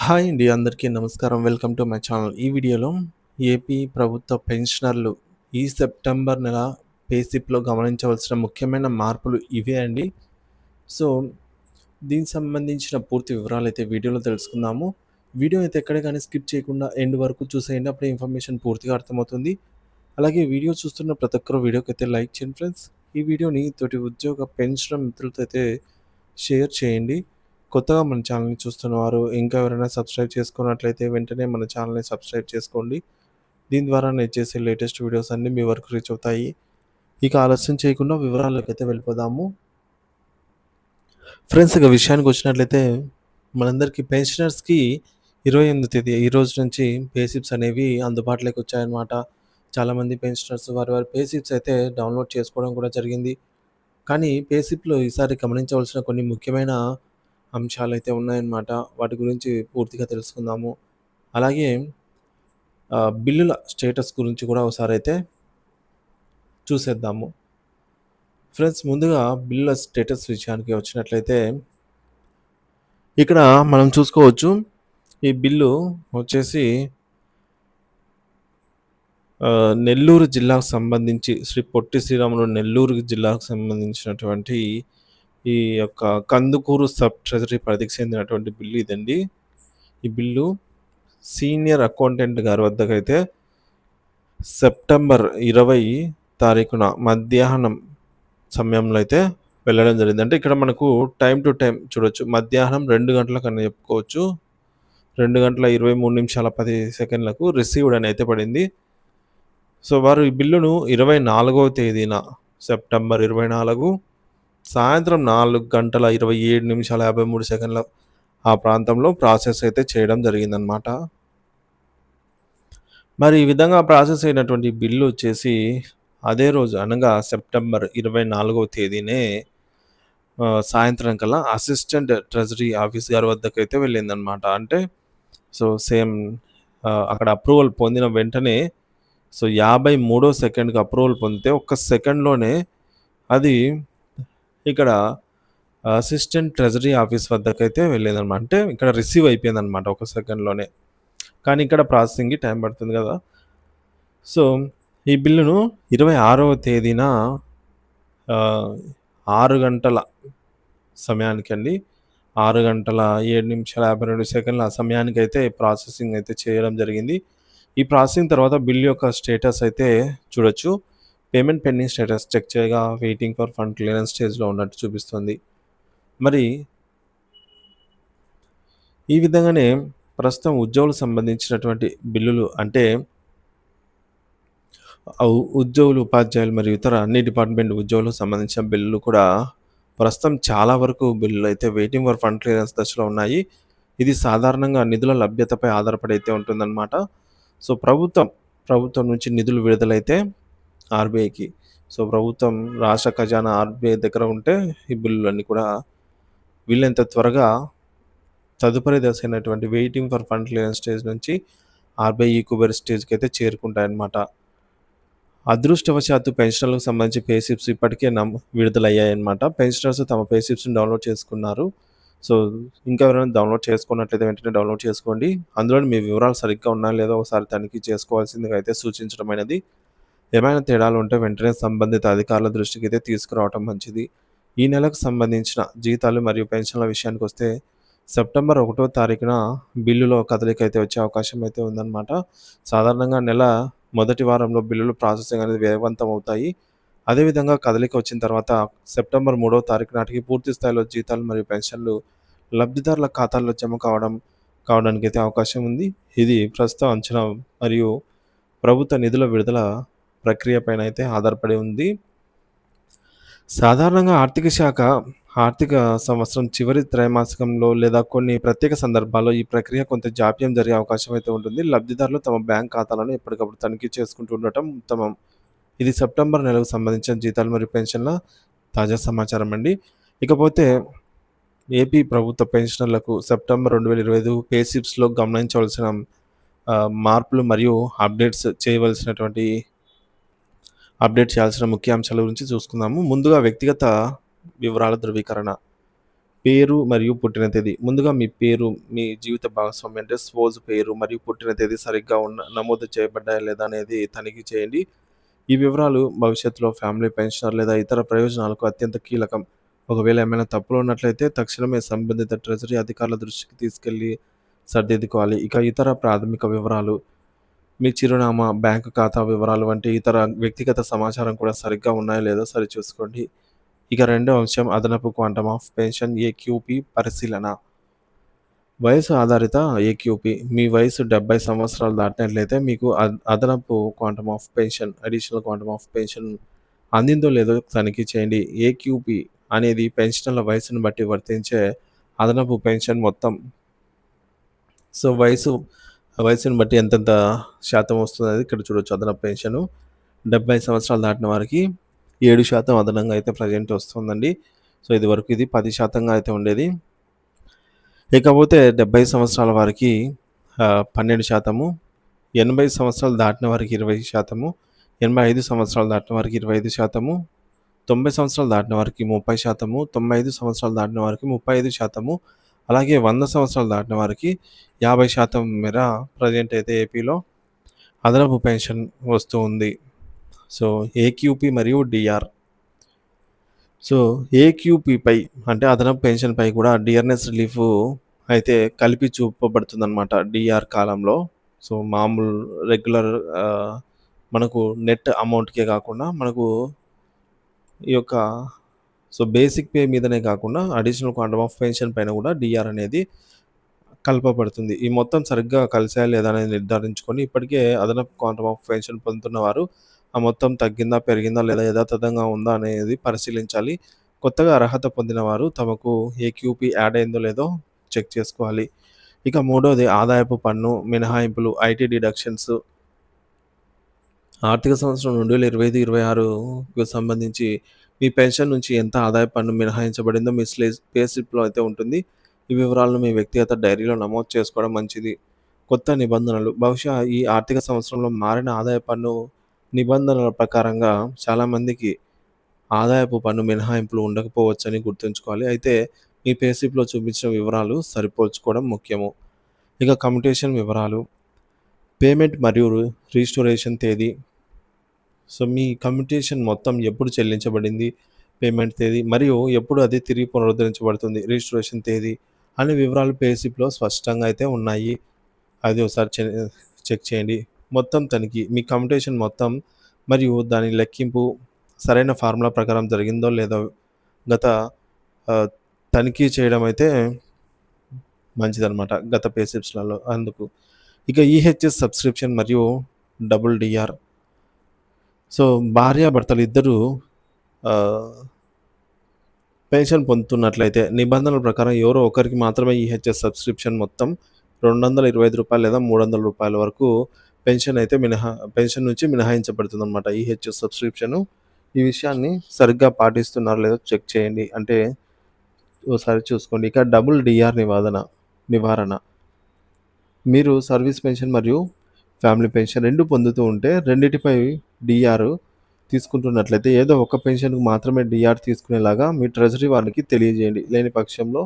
Hi అండి. అందరికీ నమస్కారం. Welcome to my channel. ఈ వీడియోలో ఏపీ ప్రభుత్వ పెన్షనర్లు ఈ సెప్టెంబర్ నెల పే స్లిప్‌లో గమనించవలసిన ముఖ్యమైన మార్పులు ఇవే అండి. సో, దీనికి సంబంధించిన పూర్తి వివరాలైతే వీడియోలో తెలుసుకుందాము. వీడియో అయితే ఎక్కడ గాని స్కిప్ చేయకుండా ఎండ్ వరకు చూసేయండి. అప్పుడే ఇన్ఫర్మేషన్ పూర్తిగా అర్థమవుతుంది. అలాగే వీడియో చూస్తున్న ప్రతి ఒక్కరు వీడియోకైతే లైక్ చేయండి ఫ్రెండ్స్. ఈ వీడియోని తోటి ఉద్యోగ పెన్షనర్ మిత్రులతో అయితే షేర్ చేయండి. కొత్తగా మన ఛానల్‌ని చూస్తున్నవారు ఇంకా ఎవరైనా సబ్స్క్రైబ్ చేసుకున్నట్లయితే వెంటనే మన ఛానల్‌ని సబ్స్క్రైబ్ చేసుకోండి. దీని ద్వారా నేను చేసే లేటెస్ట్ వీడియోస్ అన్నీ మీ వరకు రీచ్ అవుతాయి. ఇక ఆలస్యం చేయకుండా వివరాల్లోకైతే వెళ్ళిపోదాము. ఫ్రెండ్స్ ఇక విషయానికొచ్చినట్లయితే మనందరికీ పెన్షనర్స్‌కి 28వ తేదీ ఈ రోజు నుంచి పే స్లిప్స్ అనేవి అందుబాటులోకి వచ్చాయన్నమాట. చాలామంది పెన్షనర్స్ వారి పే స్లిప్స్ అయితే డౌన్‌లోడ్ చేసుకోవడం కూడా జరిగింది. కానీ పే స్లిప్‌లో ఈసారి గమనించవలసిన కొన్ని ముఖ్యమైన అంశాలైతే ఉన్నాయన్నమాట. వాటి గురించి పూర్తిగా తెలుసుకుందాము. అలాగే బిల్లుల స్టేటస్ గురించి కూడా ఒకసారైతే చూసేద్దాము. ఫ్రెండ్స్ ముందుగా బిల్లుల స్టేటస్ విషయానికి వచ్చినట్లయితే ఇక్కడ మనం చూసుకోవచ్చు. ఈ బిల్లు వచ్చేసి నెల్లూరు జిల్లాకు సంబంధించి శ్రీ పొట్టి శ్రీరాములు నెల్లూరు జిల్లాకు సంబంధించినటువంటి ఈ యొక్క కందుకూరు సబ్ ట్రెజరీ పరిధికి చెందినటువంటి బిల్లు ఇదండి. ఈ బిల్లు సీనియర్ అకౌంటెంట్ గారి వద్దకైతే సెప్టెంబర్ 20 తారీఖున మధ్యాహ్నం సమయంలో అయితే వెళ్ళడం జరిగింది. అంటే ఇక్కడ మనకు టైమ్ టు టైమ్ చూడొచ్చు. మధ్యాహ్నం 2 గంటలకని చెప్పుకోవచ్చు. 2 గంటల 23 నిమిషాల 10 సెకండ్లకు రిసీవ్డ్ అని అయితే పడింది. సో, వారు ఈ బిల్లును 24వ తేదీన సెప్టెంబర్ 24 సాయంత్రం 4 గంటల 27 నిమిషాల 53 సెకండ్ల ఆ ప్రాంతంలో ప్రాసెస్ అయితే చేయడం జరిగిందనమాట. మరి ఈ విధంగా ప్రాసెస్ అయినటువంటి బిల్లు వచ్చేసి అదే రోజు అనగా సెప్టెంబర్ 24వ తేదీనే సాయంత్రం కల్లా అసిస్టెంట్ ట్రెజరీ ఆఫీస్ గారి వద్దకైతే వెళ్ళిందనమాట. అంటే సో, సేమ్ అక్కడ అప్రూవల్ పొందిన వెంటనే సో, 53 సెకండ్‌కి అప్రూవల్ పొందితే ఒక్క సెకండ్‌లోనే అది ఇక్కడ అసిస్టెంట్ ట్రెజరీ ఆఫీస్ వద్దకైతే వెళ్ళిందనమాట. అంటే ఇక్కడ రిసీవ్ అయిపోయిందనమాట ఒక సెకండ్‌లోనే. కానీ ఇక్కడ ప్రాసెసింగ్‌కి టైం పడుతుంది గదా! సో, ఈ బిల్లును 26వ తేదీన 6 గంటల సమయానికండి 6 గంటల 7 నిమిషాల 52 సెకన్ల ఆ సమయానికైతే ప్రాసెసింగ్ అయితే చేయడం జరిగింది. ఈ ప్రాసెసింగ్ తర్వాత బిల్ యొక్క స్టేటస్ అయితే చూడొచ్చు. పేమెంట్ పెండింగ్ స్టేటస్ చెక్ చేయగా వెయిటింగ్ ఫర్ ఫండ్ క్లియరెన్స్ స్టేజ్‌లో ఉన్నట్టు చూపిస్తుంది. మరి ఈ విధంగానే ప్రస్తుతం ఉద్యోగులకు సంబంధించినటువంటి బిల్లులు అంటే ఉద్యోగులు, ఉపాధ్యాయులు మరియు ఇతర అన్ని డిపార్ట్‌మెంట్ ఉద్యోగులకు సంబంధించిన బిల్లులు కూడా ప్రస్తుతం చాలా వరకు బిల్లులైతే వెయిటింగ్ ఫర్ ఫండ్ క్లియరెన్స్ దశలో ఉన్నాయి. ఇది సాధారణంగా నిధుల లభ్యతపై ఆధారపడి అయితే ఉంటుందన్నమాట. సో, ప్రభుత్వం నుంచి నిధులు విడుదలైతే ఆర్‌బీఐకి. సో, ప్రభుత్వం రాష్ట్ర ఖజానా ఆర్‌బీఐ దగ్గర ఉంటే ఈ బిల్లులన్నీ కూడా వీలైనంత త్వరగా తదుపరి దశ అయినటువంటి waiting for fund clearance stage నుంచి ఆర్‌బీఐ ఈక్వెరీ స్టేజ్‌కైతే చేరుకుంటాయన్నమాట. అదృష్టవశాత్తు పెన్షనర్లకు సంబంధించి పే స్లిప్స్ ఇప్పటికే విడుదలయ్యాయన్నమాట. పెన్షనర్స్ తమ పే స్లిప్స్‌ని డౌన్‌లోడ్ చేసుకున్నారు. సో, ఇంకా ఎవరైనా డౌన్‌లోడ్ చేసుకున్నట్లయితే వెంటనే డౌన్‌లోడ్ చేసుకోండి. అందులోని మీ వివరాలు సరిగ్గా ఉన్నాయో లేదో ఒకసారి తనిఖీ చేసుకోవాల్సిందిగా అయితే సూచించడమైనది. ఏమైనా తేడాలు ఉంటే వెంటనే సంబంధిత అధికారుల దృష్టికైతే తీసుకురావటం మంచిది. ఈ నెలకు సంబంధించిన జీతాలు మరియు పెన్షన్ల విషయానికొస్తే సెప్టెంబర్ 1వ తారీఖున బిల్లులో కదలిక అయితే వచ్చే అవకాశం అయితే ఉందన్నమాట. సాధారణంగా నెల మొదటి వారంలో బిల్లులు ప్రాసెసింగ్ అనేది వేగవంతం అవుతాయి. అదేవిధంగా కదలిక వచ్చిన తర్వాత సెప్టెంబర్ 3వ తారీఖు నాటికి పూర్తి స్థాయిలో జీతాలు మరియు పెన్షన్లు లబ్ధిదారుల ఖాతాల్లో జమ కావడానికైతే అవకాశం ఉంది. ఇది ప్రస్తుత అంచనా మరియు ప్రభుత్వ నిధుల విడుదల ప్రక్రియ పైన అయితే ఆధారపడి ఉంది. సాధారణంగా ఆర్థిక సంవత్సరం చివరి త్రైమాసికంలో లేదా కొన్ని ప్రత్యేక సందర్భాల్లో ఈ ప్రక్రియ కొంత జాప్యం జరిగే అవకాశం అయితే ఉంటుంది. లబ్ధిదారులు తమ బ్యాంక్ ఖాతాలను ఎప్పటికప్పుడు తనిఖీ చేసుకుంటూ ఉండటం ఉత్తమం. ఇది సెప్టెంబర్ నెలకు సంబంధించిన జీతాలు మరియు పెన్షన్ల తాజా సమాచారం అండి. ఇకపోతే ఏపీ ప్రభుత్వ పెన్షనర్లకు సెప్టెంబర్ 2025 పే స్లిప్స్‌లో గమనించవలసిన మార్పులు మరియు అప్డేట్ చేయాల్సిన ముఖ్య అంశాల గురించి చూసుకుందాము. ముందుగా వ్యక్తిగత వివరాల ధృవీకరణ. పేరు మరియు పుట్టిన తేదీ. ముందుగా మీ పేరు, మీ జీవిత భాగస్వామి అంటే స్పోజ్ పేరు మరియు పుట్టిన తేదీ సరిగ్గా నమోదు చేయబడ్డాయా లేదా అనేది తనిఖీ చేయండి. ఈ వివరాలు భవిష్యత్తులో ఫ్యామిలీ పెన్షనర్ లేదా ఇతర ప్రయోజనాలకు అత్యంత కీలకం. ఒకవేళ ఏమైనా తప్పులు ఉన్నట్లయితే తక్షణమే సంబంధిత ట్రెజరీ అధికారుల దృష్టికి తీసుకెళ్ళి సరిదిద్దుకోవాలి. ఇక ఇతర ప్రాథమిక వివరాలు, మీ చిరునామా, బ్యాంకు ఖాతా వివరాలు వంటి ఇతర వ్యక్తిగత సమాచారం కూడా సరిగ్గా ఉన్నాయో లేదో సరిచూసుకోండి. ఇక రెండో అంశం అదనపు క్వాంటమ్ ఆఫ్ పెన్షన్ ఏక్యూపీ పరిశీలన. వయసు ఆధారిత ఏక్యూపీ. మీ వయసు 70 సంవత్సరాలు దాటినట్లయితే మీకు అదనపు quantum of pension, additional quantum of pension అందిందో లేదో తనిఖీ చేయండి. ఏక్యూపీ అనేది పెన్షనర్ల వయసును బట్టి వర్తించే అదనపు పెన్షన్ మొత్తం. సో, వయసుని బట్టి ఎంతెంత శాతం వస్తుందనేది ఇక్కడ చూడొచ్చు. అదనపు పెన్షను 70 సంవత్సరాలు దాటిన వారికి 7% అదనంగా అయితే ప్రెజెంట్ వస్తుందండి. సో, ఇదివరకు ఇది 10% అయితే ఉండేది. ఇకపోతే 70 సంవత్సరాల వారికి 12%, 80 సంవత్సరాలు దాటిన వారికి 20%, 85 సంవత్సరాలు దాటిన వారికి 25%, 90 సంవత్సరాలు దాటిన వారికి 30%, 95 సంవత్సరాలు దాటిన వారికి 35%, అలాగే 100 సంవత్సరాలు దాటిన వారికి 50% మేర ప్రెజెంట్ అయితే ఏపీలో అదనపు పెన్షన్ వస్తూ ఉంది. సో, ఏక్యూపీ మరియు డీఆర్. సో, ఏక్యూపీపై అంటే అదనపు పెన్షన్‌పై కూడా డిఆర్‌నెస్ రిలీఫ్ అయితే కలిపి చూపబడుతుందనమాట డీఆర్ కాలంలో. సో, మామూలు రెగ్యులర్ మనకు నెట్ అమౌంట్‌కే కాకుండా మనకు ఈ యొక్క బేసిక్ పే మీదనే కాకుండా అడిషనల్ క్వాంటమ్ ఆఫ్ పెన్షన్ పైన కూడా డీఆర్ అనేది కలపబడుతుంది. ఈ మొత్తం సరిగ్గా కలిసాయా లేదా అనేది నిర్ధారించుకొని ఇప్పటికే అదనపు క్వాంటమ్ ఆఫ్ పెన్షన్ పొందుతున్నవారు ఆ మొత్తం తగ్గిందా, పెరిగిందా లేదా యథాతథంగా ఉందా అనేది పరిశీలించాలి. కొత్తగా అర్హత పొందినవారు తమకు ఏక్యూపీ యాడ్ అయిందో లేదో చెక్ చేసుకోవాలి. ఇక మూడోది ఆదాయపు పన్ను మినహాయింపులు, ఐటీ డిడక్షన్స్. ఆర్థిక సంవత్సరం 2025, 26కు సంబంధించి మీ పెన్షన్ నుంచి ఎంత ఆదాయ పన్ను మినహాయించబడిందో మీ పే స్లిప్‌లో అయితే ఉంటుంది. ఈ వివరాలను మీ వ్యక్తిగత డైరీలో నమోదు చేసుకోవడం మంచిది. కొత్త నిబంధనలు. బహుశా ఈ ఆర్థిక సంవత్సరంలో మారిన ఆదాయ పన్ను నిబంధనల ప్రకారంగా చాలామందికి ఆదాయపు పన్ను మినహాయింపులు ఉండకపోవచ్చని గుర్తుంచుకోవాలి. అయితే మీ పే స్లిప్‌లో చూపించిన వివరాలు సరిపోల్చుకోవడం ముఖ్యము. ఇక కమ్యుటేషన్ వివరాలు, పేమెంట్ మరియు రీస్టోరేషన్ తేదీ. సో, మీ కమ్యుటేషన్ మొత్తం ఎప్పుడు చెల్లించబడింది, పేమెంట్ తేదీ మరియు ఎప్పుడు అది తిరిగి పునరుద్ధరించబడుతుంది, రిజిస్ట్రేషన్ తేదీ అనే వివరాలు పే స్లిప్‌లో స్పష్టంగా అయితే ఉన్నాయి. అది ఒకసారి చెక్ చేయండి. మొత్తం తనిఖీ. మీ కమ్యుటేషన్ మొత్తం మరియు దాని లెక్కింపు సరైన ఫార్ములా ప్రకారం జరిగిందో లేదో గత ఆహ్, తనిఖీ చేయడం అయితే మంచిదనమాట. గత పే స్లిప్స్‌లలో అందుకు. ఇక ఈహెచ్ఎస్ సబ్స్క్రిప్షన్ మరియు డబుల్ డీఆర్. సో, భార్యాభర్తలు ఇద్దరూ ఆహ్, పెన్షన్ పొందుతున్నట్లయితే నిబంధనల ప్రకారం ఎవరో ఒకరికి మాత్రమే ఈహెచ్ఎస్ సబ్స్క్రిప్షన్ మొత్తం రూ. 225 లేదా రూ. 300 వరకు పెన్షన్ నుంచి మినహాయించబడుతుందనమాట ఈహెచ్ఎస్ సబ్స్క్రిప్షను. ఈ విషయాన్ని సరిగ్గా పాటిస్తున్నారో లేదో చెక్ చేయండి. అంటే ఓసారి చూసుకోండి. ఇక డబుల్ డీఆర్ నివారణ. మీరు సర్వీస్ పెన్షన్ మరియు ఫ్యామిలీ పెన్షన్ 2 పొందుతూ ఉంటే రెండిటిపై డీఆర్ తీసుకుంటున్నట్లయితే ఏదో ఒక పెన్షన్‌కు మాత్రమే డీఆర్ తీసుకునేలాగా మీ ట్రెజరీ వారికి తెలియజేయండి. లేని పక్షంలో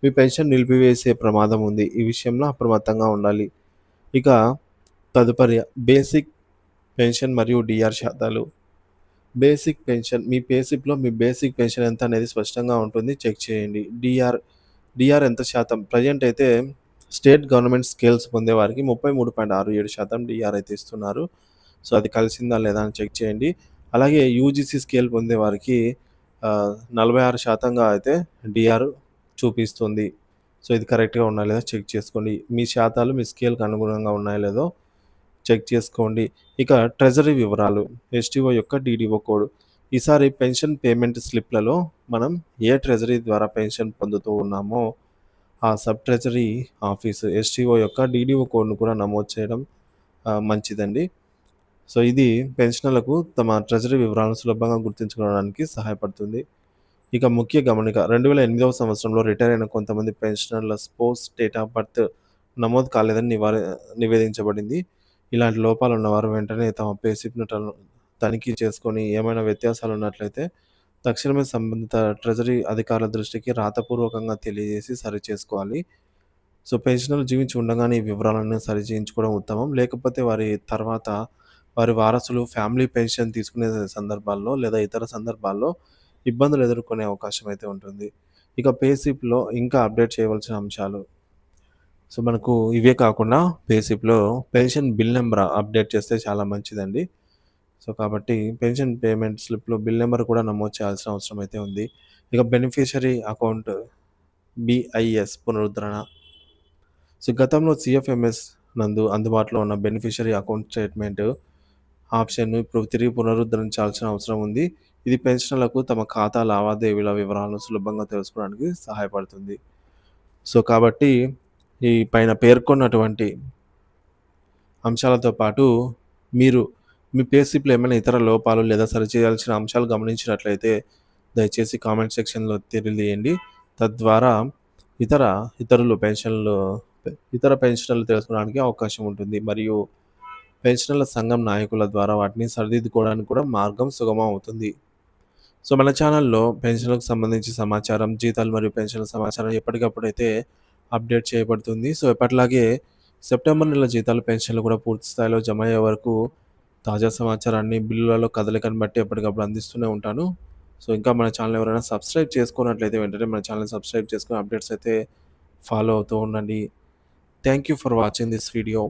మీ పెన్షన్ నిలిపివేసే ప్రమాదం ఉంది. ఈ విషయంలో అప్రమత్తంగా ఉండాలి. ఇక తదుపరి బేసిక్ పెన్షన్ మరియు డీఆర్ శాతాలు. బేసిక్ పెన్షన్ మీ పే స్లిప్‌లో మీ బేసిక్ పెన్షన్ ఎంత అనేది స్పష్టంగా ఉంటుంది. చెక్ చేయండి. డీఆర్ ఎంత శాతం? ప్రెజెంట్ అయితే స్టేట్ గవర్నమెంట్ స్కేల్స్ పొందేవారికి 33.67% డీఆర్ అయితే ఇస్తున్నారు. సో, అది కలిసిందా లేదా అని చెక్ చేయండి. అలాగే యూజీసీ స్కేల్ పొందేవారికి 46%గా అయితే డీఆర్ చూపిస్తుంది. సో, ఇది కరెక్ట్‌గా ఉన్నాయా లేదా చెక్ చేసుకోండి. మీ శాతాలు మీ స్కేల్‌కి అనుగుణంగా ఉన్నాయో లేదో చెక్ చేసుకోండి. ఇక ట్రెజరీ వివరాలు, ఎస్టీఓ యొక్క డీడీఓ కోడ్. ఈసారి పెన్షన్ పేమెంట్ స్లిప్‌లలో మనం ఏ ట్రెజరీ ద్వారా పెన్షన్ పొందుతూ ఉన్నామో ఆ సబ్ ట్రెజరీ ఆఫీసు ఎస్టీఓ యొక్క డీడీఓ కోడ్‌ను కూడా నమోదు చేయడం మంచిదండి. సో, ఇది పెన్షనర్లకు తమ ట్రెజరీ వివరాలను సులభంగా గుర్తుంచుకోవడానికి సహాయపడుతుంది. ఇక ముఖ్య గమనిక 2008వ సంవత్సరంలో రిటైర్ అయిన కొంతమంది పెన్షనర్ల స్పౌస్ డేట్ ఆఫ్ బర్త్ నమోదు కాలేదని నివేదించబడింది. ఇలాంటి లోపాలున్నవారు వెంటనే తమ పే స్లిప్‌ను తనిఖీ చేసుకొని ఏమైనా వ్యత్యాసాలున్నట్లయితే తక్షణమే సంబంధిత ట్రెజరీ అధికారుల దృష్టికి రాతపూర్వకంగా తెలియజేసి సరిచేసుకోవాలి. సో, పెన్షనర్ జీవించి ఉండగానే ఈ వివరాలను సరిచేయించుకోవడం ఉత్తమం. లేకపోతే వారి వారసులు ఫ్యామిలీ పెన్షన్ తీసుకునే సందర్భాల్లో లేదా ఇతర సందర్భాల్లో ఇబ్బందులు ఎదుర్కొనే అవకాశం అయితే ఉంటుంది. ఇక పే స్లిప్‌లో ఇంకా అప్డేట్ చేయవలసిన అంశాలు. సో, మనకు ఇవే కాకుండా పే స్లిప్‌లో పెన్షన్ బిల్ నంబర్ అప్డేట్ చేస్తే చాలా మంచిదండి. సో, కాబట్టి పెన్షన్ పేమెంట్ స్లిప్‌లో బిల్ నంబర్ కూడా నమోదు చేయాల్సిన అవసరం అయితే ఉంది. ఇక బెనిఫిషియరీ అకౌంట్ బీఐఎస్ పునరుద్ధరణ. సో, గతంలో సీఎఫ్ఎంఎస్ నందు అందుబాటులో ఉన్న బెనిఫిషియరీ అకౌంట్ స్టేట్‌మెంట్ ఆప్షన్‌ను ఇప్పుడు తిరిగి పునరుద్ధరించాల్సిన అవసరం ఉంది. ఇది పెన్షనర్లకు తమ ఖాతా లావాదేవీల వివరాలను సులభంగా తెలుసుకోవడానికి సహాయపడుతుంది. సో, కాబట్టి ఈ పైన పేర్కొన్నటువంటి అంశాలతో పాటు మీరు మీ పే స్లిప్‌లో ఏమైనా ఇతర లోపాలు లేదా సరిచేయాల్సిన అంశాలు గమనించినట్లయితే దయచేసి కామెంట్ సెక్షన్‌లో తెలియజేయండి. తద్వారా ఇతర ఇతరులు పెన్షన్‌లు ఇతర పెన్షనర్లు తెలుసుకోవడానికి అవకాశం ఉంటుంది. మరియు పెన్షనర్ల సంఘం నాయకుల ద్వారా వాటిని సరిదిద్దుకోవడానికి కూడా మార్గం సుగమం అవుతుంది. సో, మన ఛానల్‌లో పెన్షన్‌లకు సంబంధించి సమాచారం, జీతాలు మరియు పెన్షన్‌ల సమాచారం ఎప్పటికప్పుడైతే అప్డేట్ చేయబడుతుంది. సో, ఎప్పటిలాగే సెప్టెంబర్ నెల జీతాలు, పెన్షన్‌లు కూడా పూర్తి స్థాయిలో జమ అయ్యే వరకు తాజా సమాచారాన్ని బిల్లులలో కదలికను బట్టి ఎప్పటికప్పుడు అందిస్తూనే ఉంటాను. సో, ఇంకా మన ఛానల్ ఎవరైనా సబ్స్క్రైబ్ చేసుకోనట్లయితే వెంటనే మన ఛానల్‌ని సబ్స్క్రైబ్ చేసుకొని అప్డేట్స్ అయితే ఫాలో అవుతూ ఉండండి. Thank you for watching this video.